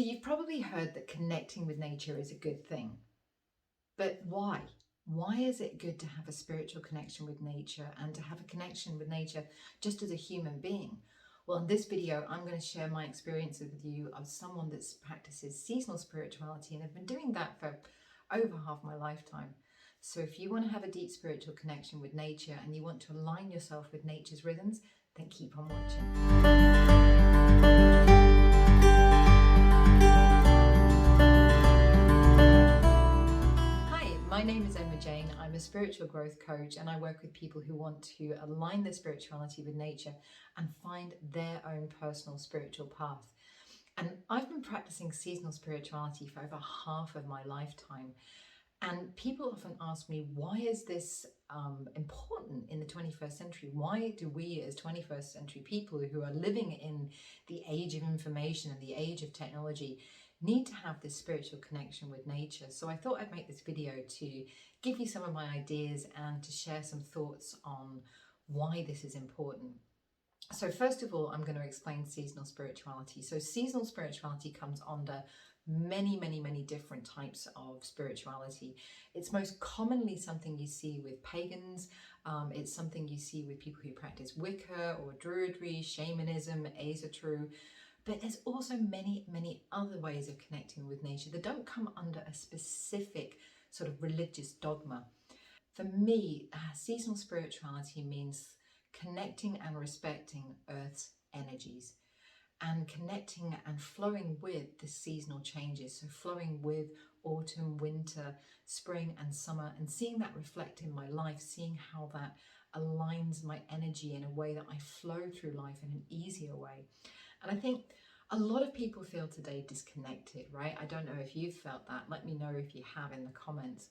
You've probably heard that connecting with nature is a good thing, but why? Why is it good to have a spiritual connection with nature and to have a connection with nature just as a human being? Well, in this video, I'm going to share my experiences with you of someone that practices seasonal spirituality, and I've been doing that for over half my lifetime. So if you want to have a deep spiritual connection with nature and you want to align yourself with nature's rhythms, then keep on watching. My name is Emma Jane. I'm a spiritual growth coach and I work with people who want to align their spirituality with nature and find their own personal spiritual path. And I've been practicing seasonal spirituality for over half of my lifetime. And people often ask me, why is this important in the 21st century? Why do we as 21st century people who are living in the age of information and the age of technology need to have this spiritual connection with nature? So I thought I'd make this video to give you some of my ideas and to share some thoughts on why this is important. So first of all, I'm going to explain seasonal spirituality. So seasonal spirituality comes under many different types of spirituality. It's most commonly something you see with pagans. It's something you see with people who practice Wicca or Druidry, shamanism, Asatru. But there's also many other ways of connecting with nature that don't come under a specific sort of religious dogma. For me, seasonal spirituality means connecting and respecting Earth's energies and connecting and flowing with the seasonal changes. So flowing with autumn, winter, spring and summer, and seeing that reflect in my life, seeing how that aligns my energy in a way that I flow through life in an easier way. And I think a lot of people feel today disconnected, right? I don't know if you've felt that. Let me know if you have in the comments.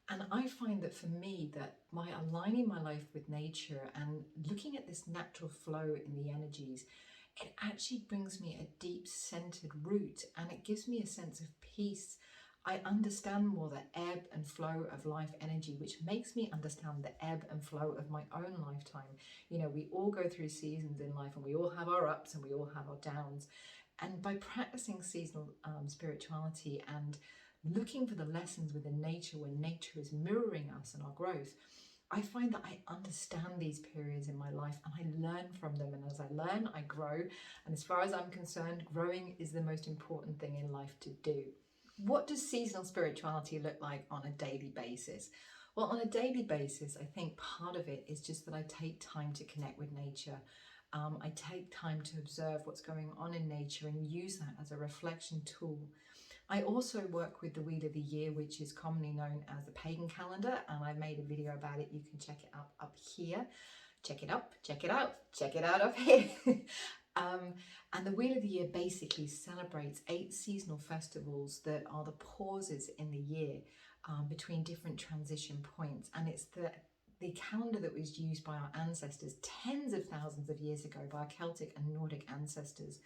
And I find that for me, that by aligning my life with nature and looking at this natural flow in the energies, it actually brings me a deep centered root and it gives me a sense of peace. I understand more the ebb and flow of life energy, which makes me understand the ebb and flow of my own lifetime. You know, we all go through seasons in life and we all have our ups and we all have our downs. And by practicing seasonal spirituality and looking for the lessons within nature when nature is mirroring us and our growth, I find that I understand these periods in my life and I learn from them. And as I learn, I grow. And as far as I'm concerned, growing is the most important thing in life to do. What does seasonal spirituality look like on a daily basis? Well, on a daily basis, I think part of it is just that I take time to connect with nature. I take time to observe what's going on in nature and use that as a reflection tool. I also work with the Wheel of the Year, which is commonly known as the pagan calendar, and I made a video about it. You can check it out up here. Check it out up here. And the Wheel of the Year basically celebrates 8 seasonal festivals that are the pauses in the year between different transition points. And it's the calendar that was used by our ancestors tens of thousands of years ago by our Celtic and Nordic ancestors.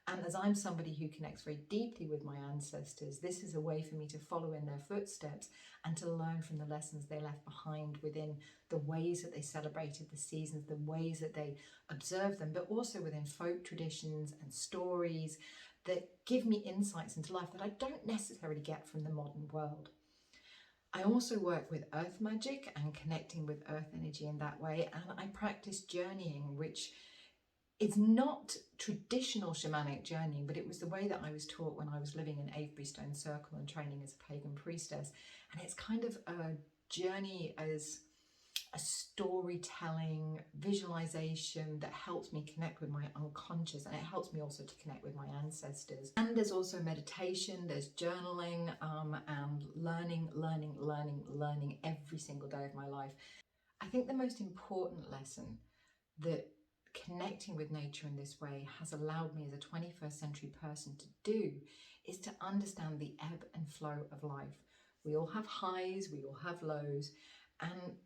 And as I'm somebody who connects very deeply with my ancestors, this is a way for me to follow in their footsteps and to learn from the lessons they left behind within the ways that they celebrated the seasons, the ways that they observed them, but also within folk traditions and stories that give me insights into life that I don't necessarily get from the modern world. I also work with earth magic and connecting with earth energy in that way. And I practice journeying, which is not traditional shamanic journeying, but it was the way that I was taught when I was living in Avebury Stone Circle and training as a pagan priestess. And it's kind of a journey as a storytelling visualization that helps me connect with my unconscious, and it helps me also to connect with my ancestors. And there's also meditation, there's journaling, and learning every single day of my life. I think the most important lesson that connecting with nature in this way has allowed me as a 21st century person to do is to understand the ebb and flow of life. We all have highs, we all have lows, and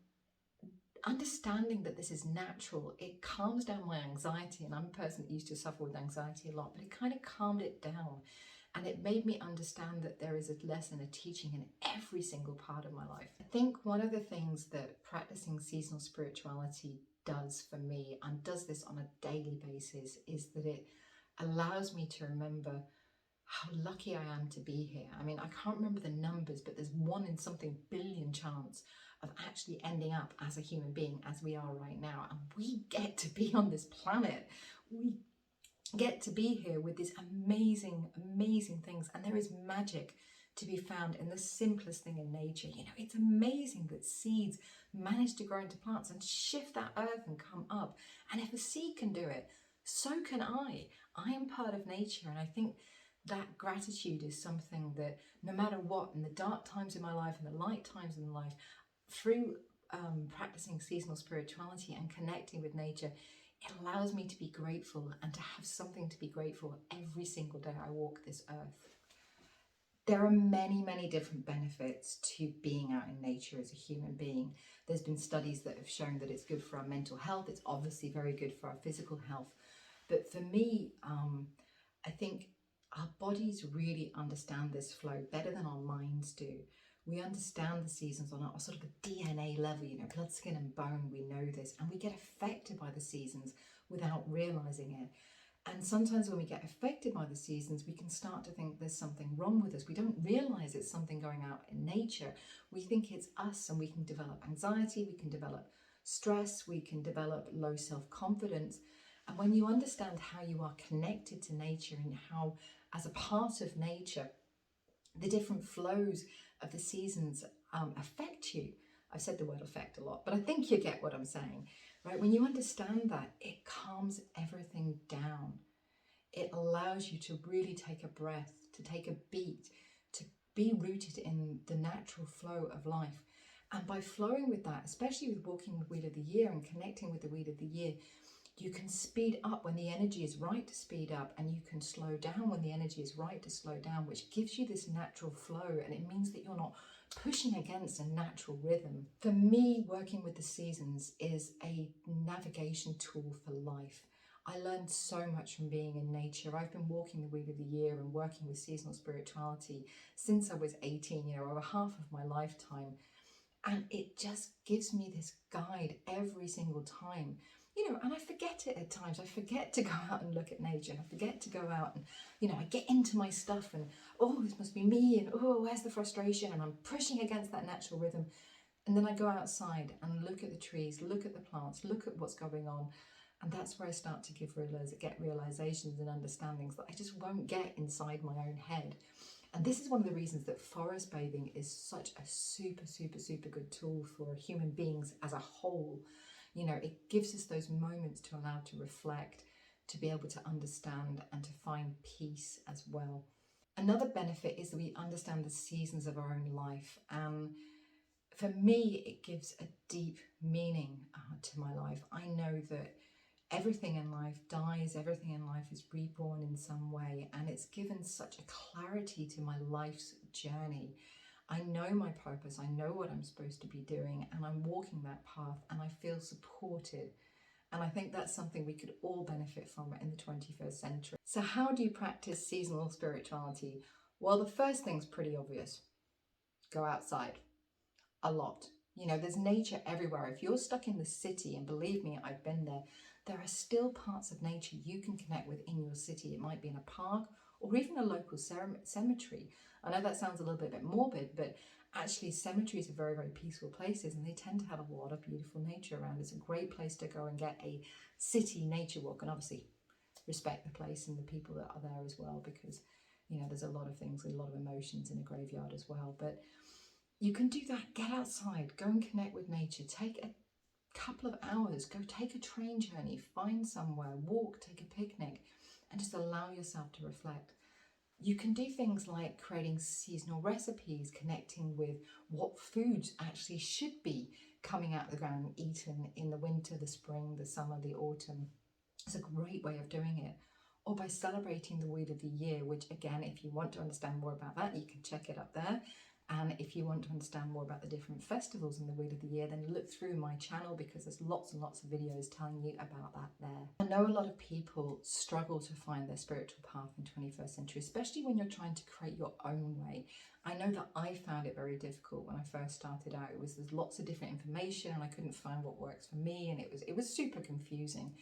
understanding that this is natural, it calms down my anxiety. And I'm a person that used to suffer with anxiety a lot, but it kind of calmed it down. And it made me understand that there is a lesson, a teaching in every single part of my life. I think one of the things that practicing seasonal spirituality does for me, and does this on a daily basis, is that it allows me to remember how lucky I am to be here. I mean, I can't remember the numbers, but there's 1 in something billion chance of actually ending up as a human being as we are right now. And we get to be on this planet. We get to be here with these amazing, amazing things. And there is magic to be found in the simplest thing in nature. You know, it's amazing that seeds manage to grow into plants and shift that earth and come up. And if a seed can do it, so can I. I am part of nature, and I think that gratitude is something that no matter what, in the dark times in my life and the light times in life, through practicing seasonal spirituality and connecting with nature, it allows me to be grateful and to have something to be grateful every single day I walk this earth. There are many, many different benefits to being out in nature as a human being. There's been studies that have shown that it's good for our mental health. It's obviously very good for our physical health. But for me, I think our bodies really understand this flow better than our minds do. We understand the seasons on a sort of a DNA level, you know, blood, skin and bone, we know this, and we get affected by the seasons without realizing it. And sometimes when we get affected by the seasons, we can start to think there's something wrong with us. We don't realize it's something going out in nature. We think it's us, and we can develop anxiety, we can develop stress, we can develop low self-confidence. And when you understand how you are connected to nature and how, as a part of nature, the different flows of the seasons affect you. I've said the word affect a lot, but I think you get what I'm saying, right? When you understand that, it calms everything down. It allows you to really take a breath, to take a beat, to be rooted in the natural flow of life. And by flowing with that, especially with walking with Wheel of the Year and connecting with the Wheel of the Year, you can speed up when the energy is right to speed up, and you can slow down when the energy is right to slow down, which gives you this natural flow, and it means that you're not pushing against a natural rhythm. For me, working with the seasons is a navigation tool for life. I learned so much from being in nature. I've been walking the Wheel of the Year and working with seasonal spirituality since I was 18, you know, over half of my lifetime. And it just gives me this guide every single time. You know, and I forget it at times. I forget to go out and look at nature, and I forget to go out and, you know, I get into my stuff and, oh, this must be me, and oh, where's the frustration? And I'm pushing against that natural rhythm. And then I go outside and look at the trees, look at the plants, look at what's going on. And that's where I start to get realizations and understandings that I just won't get inside my own head. And this is one of the reasons that forest bathing is such a super, super, super good tool for human beings as a whole. You know, it gives us those moments to allow to reflect, to be able to understand and to find peace as well. Another benefit is that we understand the seasons of our own life. For me, it gives a deep meaning to my life. I know that everything in life dies, everything in life is reborn in some way, and it's given such a clarity to my life's journey. I know my purpose, I know what I'm supposed to be doing, and I'm walking that path, and I feel supported. And I think that's something we could all benefit from in the 21st century. So how do you practice seasonal spirituality? Well, the first thing's pretty obvious. Go outside. A lot. You know, there's nature everywhere. If you're stuck in the city, and believe me, I've been there, there are still parts of nature you can connect with in your city. It might be in a park or even a local cemetery. I know that sounds a little bit morbid, but actually cemeteries are very, very peaceful places, and they tend to have a lot of beautiful nature around. It's a great place to go and get a city nature walk, and obviously respect the place and the people that are there as well, because, you know, there's a lot of things, a lot of emotions in a graveyard as well. But you can do that. Get outside, go and connect with nature. Take a couple of hours, go take a train journey, find somewhere, walk, take a picnic, and just allow yourself to reflect. You can do things like creating seasonal recipes, connecting with what foods actually should be coming out of the ground and eaten in the winter, the spring, the summer, the autumn. It's a great way of doing it. Or by celebrating the Wheel of the Year, which again, if you want to understand more about that, you can check it up there. And if you want to understand more about the different festivals in the Wheel of the Year, then look through my channel, because there's lots and lots of videos telling you about that there. I know a lot of people struggle to find their spiritual path in 21st century, especially when you're trying to create your own way. I know that I found it very difficult when I first started out. There's lots of different information, and I couldn't find what works for me, and it was super confusing.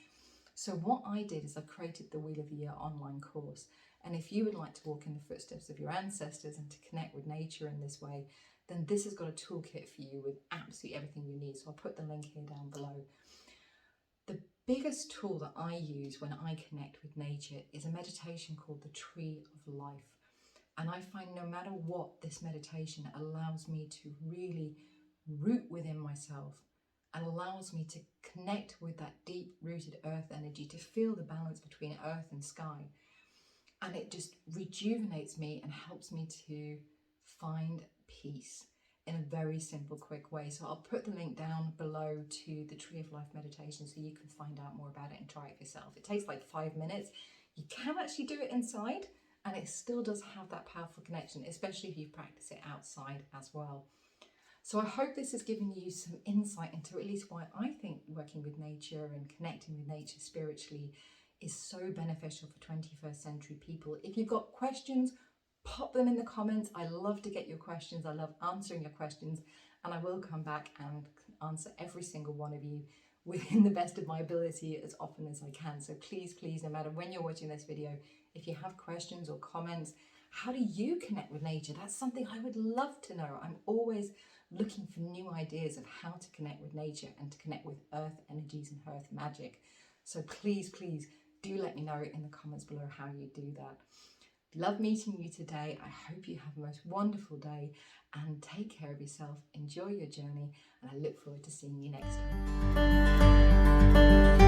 So what I did is I created the Wheel of the Year online course. And if you would like to walk in the footsteps of your ancestors and to connect with nature in this way, then this has got a toolkit for you with absolutely everything you need. So I'll put the link here down below. The biggest tool that I use when I connect with nature is a meditation called the Tree of Life. And I find no matter what, this meditation allows me to really root within myself and allows me to connect with that deep rooted earth energy, to feel the balance between earth and sky. And it just rejuvenates me and helps me to find peace in a very simple, quick way. So I'll put the link down below to the Tree of Life meditation so you can find out more about it and try it yourself. It takes like 5 minutes. You can actually do it inside and it still does have that powerful connection, especially if you practice it outside as well. So I hope this has given you some insight into at least why I think working with nature and connecting with nature spiritually is so beneficial for 21st century people. If you've got questions, pop them in the comments. I love to get your questions. I love answering your questions, and I will come back and answer every single one of you within the best of my ability as often as I can. So please, no matter when you're watching this video, if you have questions or comments, how do you connect with nature? That's something I would love to know. I'm always looking for new ideas of how to connect with nature and to connect with earth energies and earth magic. So please do let me know in the comments below how you do that. Love meeting you today. I hope you have the most wonderful day and take care of yourself. Enjoy your journey, and I look forward to seeing you next time.